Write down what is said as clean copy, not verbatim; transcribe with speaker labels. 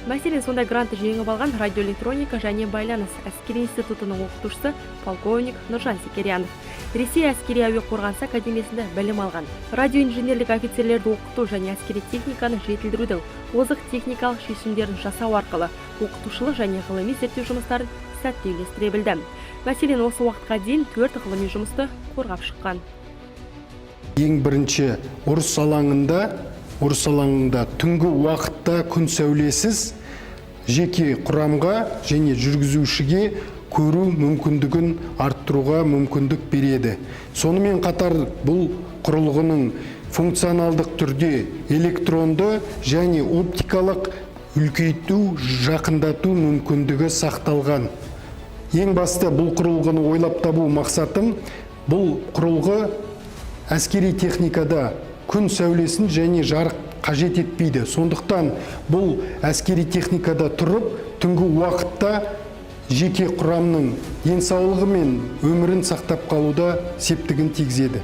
Speaker 1: Мәселен, сондай грантты жеңіп алған радиоэлектроника және байланыс әскери институтының оқытушысы полковник Нұржан Секерянов. Ресей әскери әуе қорғанысы академиясында білім алған. Радиоинженерлік офицерлерді оқыту және әскери техниканы жетілдірудің озық техникалық шешімдерін жасау арқылы оқытушылық және ғылыми зерттеу жұмыстарын сәтті үйлестіре білді. Мәселен, осы уақытқа дейін 4 ғылыми жұмысты қорғап шыққан.
Speaker 2: Ең бірінші ұрыс алаңында түнгі уақытта күн сәулесіз жеке құрамға және жүргізушіге көру мүмкіндігін арттыруға мүмкіндік береді. Сонымен қатар бұл құрылғының функционалдық түрде электронды және оптикалық үлкейту, жақындату мүмкіндігі сақталған. Ең басты бұл құрылғыны ойлап табу мақсатым, бұл құрылғы әскери техникада күн сәулесін және жарық қажет етпейді. Сондықтан бұл әскери техникада тұрып, түнгі уақытта жеке құрамның денсаулығы мен өмірін сақтап қалуда септігін тигізеді.